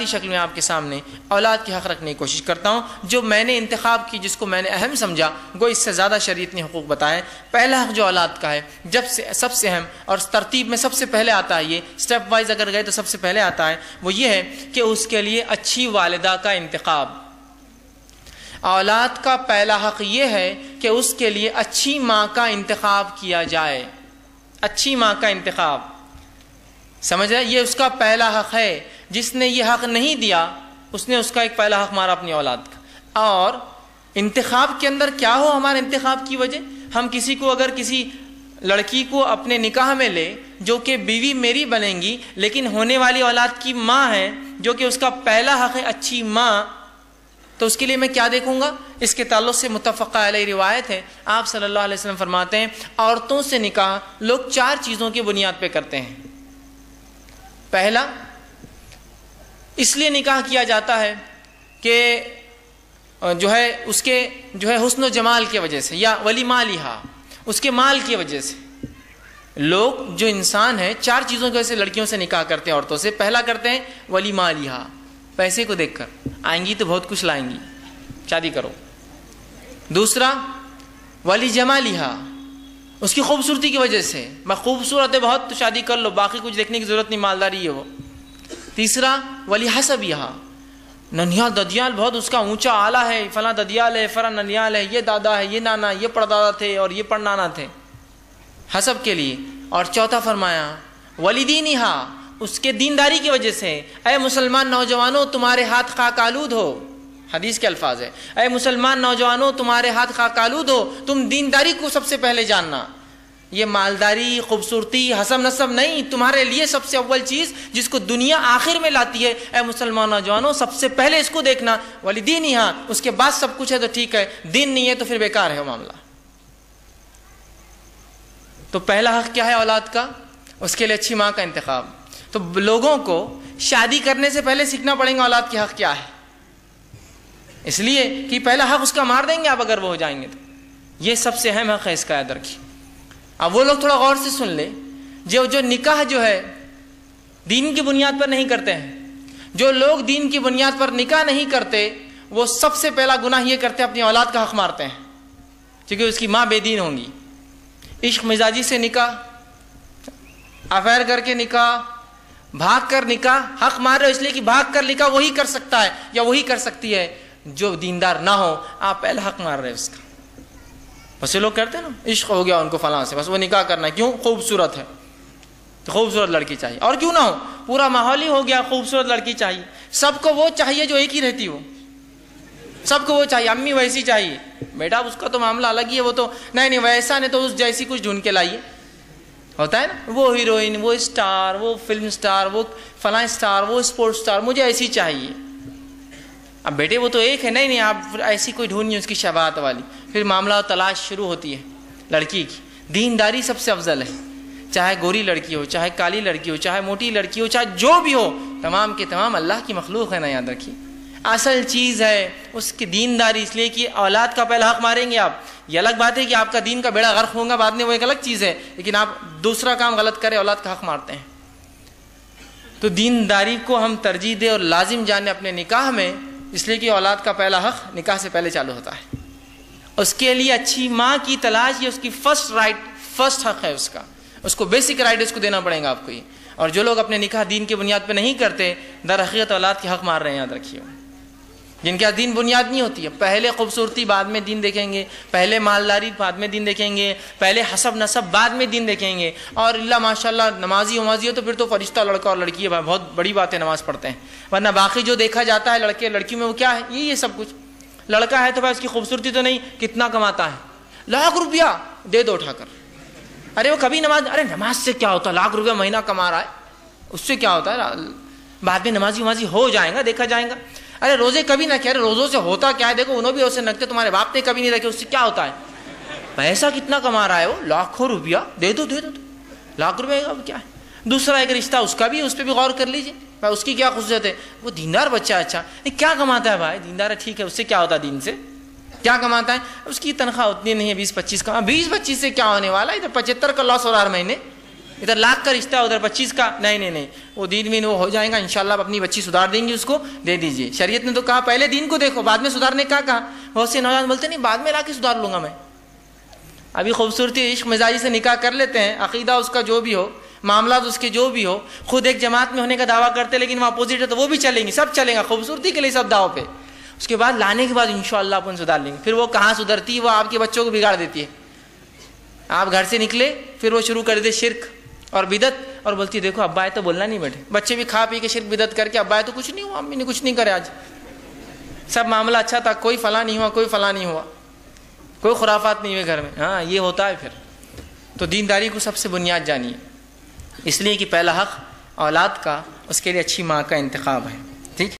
شکل میں آپ کے سامنے اولاد کے حق رکھنے کی کوشش کرتا ہوں. جو میں نے انتخاب کی، جس کو میں نے اہم سمجھا، وہ اس سے زیادہ شریعت نے حقوق بتائے. پہلا حق جو اولاد کا ہے، سب سے اہم اور ترتیب میں سب سے پہلے آتا ہے، یہ اسٹیپ وائز اگر گئے تو سب سے پہلے آتا ہے، وہ یہ ہے کہ اس کے لیے اچھی والدہ کا انتخاب. اولاد کا پہلا حق یہ ہے کہ اس کے لیے اچھی ماں کا انتخاب کیا جائے. اچھی ماں کا انتخاب، سمجھ رہے؟ یہ اس کا پہلا حق ہے. جس نے یہ حق نہیں دیا، اس نے اس کا ایک پہلا حق مارا اپنی اولاد کا. اور انتخاب کے اندر کیا ہو ہمارے انتخاب کی وجہ، ہم کسی کو اگر کسی لڑکی کو اپنے نکاح میں لے جو کہ بیوی میری بنیں گی، لیکن ہونے والی اولاد کی ماں ہے، جو کہ اس کا پہلا حق ہے اچھی ماں، تو اس کے لیے میں کیا دیکھوں گا؟ اس کے تعلق سے متفقہ علیہ روایت ہے، آپ صلی اللہ علیہ وسلم فرماتے ہیں عورتوں سے نکاح لوگ 4 چیزوں کی بنیاد پہ کرتے ہیں. پہلا، اس لیے نکاح کیا جاتا ہے کہ جو ہے اس کے حسن و جمال کی وجہ سے، یا ولی مالہا، اس کے مال کی وجہ سے. لوگ جو انسان ہیں 4 چیزوں کی وجہ سے لڑکیوں سے نکاح کرتے ہیں، عورتوں سے. پہلا کرتے ہیں ولی مالہا، پیسے کو دیکھ کر، آئیں گی تو بہت کچھ لائیں گی، شادی کرو. دوسرا ولی جمالہا، اس کی خوبصورتی کی وجہ سے، میں خوبصورت ہے بہت تو شادی کر لو، باقی کچھ دیکھنے کی ضرورت نہیں، مالداری ہے وہ. تیسرا ولی حسبہا، ننیال ددیال بہت اس کا اونچا اعلیٰ ہے، فلاں ددیال ہے، فلاں ننیال ہے، یہ دادا ہے، یہ نانا، یہ پردادا تھے اور یہ پڑنانا تھے، حسب کے لیے. اور چوتھا فرمایا ولی دینہا، اس کے دینداری کی وجہ سے. اے مسلمان نوجوانوں تمہارے ہاتھ خاک آلود ہو، حدیث کے الفاظ ہے، اے مسلمان نوجوانوں تمہارے ہاتھ خاک آلود ہو، تم دینداری کو سب سے پہلے جاننا. یہ مالداری، خوبصورتی، حسب نسب نہیں، تمہارے لیے سب سے اول چیز جس کو دنیا آخر میں لاتی ہے، اے مسلمان نوجوانوں سب سے پہلے اس کو دیکھنا. ولی دینہا، اس کے بعد سب کچھ ہے تو ٹھیک ہے، دین نہیں ہے تو پھر بیکار ہے وہ معاملہ. تو پہلا حق کیا ہے اولاد کا؟ اس کے لیے اچھی ماں کا انتخاب. تو لوگوں کو شادی کرنے سے پہلے سیکھنا پڑیں گا اولاد کے حق کیا ہے، اس لیے کہ پہلا حق اس کا مار دیں گے آپ اگر وہ ہو جائیں گے تو. یہ سب سے اہم حق ہے، اس کا یاد رکھیے. اب وہ لوگ تھوڑا غور سے سن لے جو نکاح جو ہے دین کی بنیاد پر نہیں کرتے ہیں. جو لوگ دین کی بنیاد پر نکاح نہیں کرتے، وہ سب سے پہلا گناہ یہ کرتے ہیں اپنی اولاد کا حق مارتے ہیں، کیونکہ اس کی ماں بے دین ہوں گی. عشق مزاجی سے نکاح، افیئر کر کے نکاح، بھاگ کر نکاح. حق مار رہے ہو اس لیے کہ بھاگ کر نکاح وہی کر سکتا ہے یا وہی کر سکتی ہے جو دیندار نہ ہو. آپ پہلا حق مار رہے اس کا. بس یہ لوگ کرتے ہیں نا، عشق ہو گیا ان کو فلاں سے، بس وہ نکاح کرنا ہے. کیوں؟ خوبصورت ہے تو خوبصورت لڑکی چاہیے، اور کیوں نہ ہو، پورا ماحول ہی ہو گیا خوبصورت لڑکی چاہیے. سب کو وہ چاہیے جو ایک ہی رہتی ہو، سب کو وہ چاہیے. امی ویسی چاہیے، بیٹا اس کا تو معاملہ الگ ہی ہے، وہ تو نہیں ویسا نہیں تو اس جیسی کچھ ڈھونڈ کے لائیے. ہوتا ہے نا، وہ ہیروئن، وہ اسٹار، وہ فلم اسٹار، وہ فلاں اسٹار، وہ اسپورٹ اسٹار، مجھے ایسی چاہیے. اب بیٹے وہ تو ایک ہے، نہیں آپ ایسی کوئی ڈھونڈنی اس کی شباہت والی. پھر معاملہ تلاش شروع ہوتی ہے لڑکی کی. دینداری سب سے افضل ہے، چاہے گوری لڑکی ہو، چاہے کالی لڑکی ہو، چاہے موٹی لڑکی ہو، چاہے جو بھی ہو، تمام کے تمام اللہ کی مخلوق ہے نا، یاد رکھیے. اصل چیز ہے اس کی دینداری. اس لیے کہ اولاد کا پہلا حق ماریں گے آپ. یہ الگ بات ہے کہ آپ کا دین کا بیڑا غرق ہوگا بعد میں، وہ ایک الگ چیز ہے، لیکن آپ دوسرا کام غلط کریں، اولاد کا حق مارتے ہیں. تو دینداری کو ہم ترجیح دیں اور لازم جانیں اپنے نکاح میں، اس لیے کہ اولاد کا پہلا حق نکاح سے پہلے چالو ہوتا ہے. اس کے لیے اچھی ماں کی تلاش، یہ اس کی فرسٹ حق ہے اس کو بیسک رائٹ اس کو دینا پڑے گا آپ کو. اور جو لوگ اپنے نکاح دین کی بنیاد پہ نہیں کرتے، در حقیقت اولاد کے حق مار رہے ہیں، یاد رکھیے. جن کے دین بنیاد نہیں ہوتی ہے، پہلے خوبصورتی بعد میں دین دیکھیں گے، پہلے مالداری بعد میں دین دیکھیں گے، پہلے حسب نسب بعد میں دین دیکھیں گے. اور اللہ ماشاءاللہ نمازی ہو تو پھر تو فرشتہ لڑکا اور لڑکی ہے، بہت بڑی بات ہے نماز پڑھتے ہیں. ورنہ باقی جو دیکھا جاتا ہے لڑکے لڑکی میں، وہ کیا ہے؟ یہ سب کچھ. لڑکا ہے تو بھائی اس کی خوبصورتی تو نہیں، کتنا کماتا ہے، لاکھ روپیہ دے دو اٹھا کر. ارے وہ کبھی نماز سے کیا ہوتا ہے، لاکھ روپیہ مہینہ کما رہا ہے، اس سے کیا ہوتا ہے، بعد میں نمازی ہو جائے گا، دیکھا جائے گا. ارے روزے کبھی نہ کہہ رہے، روزوں سے ہوتا کیا ہے، دیکھو انہوں بھی اسے نکتے، تمہارے باپ نے کبھی نہیں رکھے، اس سے کیا ہوتا ہے. پیسہ کتنا کما رہا ہے وہ، لاکھوں روپیہ دے دو لاکھ روپے کا کیا ہے. دوسرا ایک رشتہ اس کا بھی، اس پہ بھی غور کر لیجیے، بھائی اس کی کیا خصوصیت ہے، وہ دیندار بچہ ہے. اچھا کیا کماتا ہے بھائی، دیندار ہے ٹھیک ہے، اس سے کیا ہوتا ہے، دین سے کیا کماتا ہے. اس کی تنخواہ اتنی نہیں ہے، 20-25 کا. 20-25 سے کیا ہونے والا ہے، 75 کا لاس ہو رہا ہے مہینے. ادھر لاکھ کا رشتہ ادھر 25 کا، نہیں، وہ دین میں وہ ہو جائے گا انشاءاللہ، اپنی بچی سدھار دیں گی، اس کو دے دیجئے۔ شریعت نے تو کہا پہلے دین کو دیکھو، بعد میں سدھارنے کا کہا۔ بہت سے نوجوان بولتے نہیں بعد میں لا کے سدھار لوں گا میں۔ ابھی خوبصورتی عشق مزاجی سے نکاح کر لیتے ہیں، عقیدہ اس کا جو بھی ہو، معاملات اس کے جو بھی ہو، خود ایک جماعت میں ہونے کا دعویٰ کرتے لیکن وہ اپوزٹ ہے تو وہ بھی چلیں گی، سب چلیں گا، خوبصورتی کے لیے سب دعووں پہ۔ اس کے بعد لانے کے بعد انشاءاللہ اپن سدھار لیں گے۔ پھر وہ کہاں سدھرتی ہے، وہ آپ کے بچوں کو بگاڑ دیتی ہے۔ آپ گھر سے نکلے پھر وہ شروع کر دے شرک اور بدعت، اور بولتی دیکھو ابا تو بولنا نہیں بیٹھے، بچے بھی کھا پی کے شرک بدعت کر کے ابا تو کچھ نہیں ہوا، امی نے کچھ نہیں کرے، آج سب معاملہ اچھا تھا، کوئی فلاں نہیں ہوا، کوئی فلاں نہیں ہوا، کوئی خرافات نہیں ہوئے گھر میں۔ ہاں یہ ہوتا ہے۔ پھر تو دینداری کو سب سے بنیاد جانیے، اس لیے کہ پہلا حق اولاد کا، اس کے لیے اچھی ماں کا انتخاب ہے۔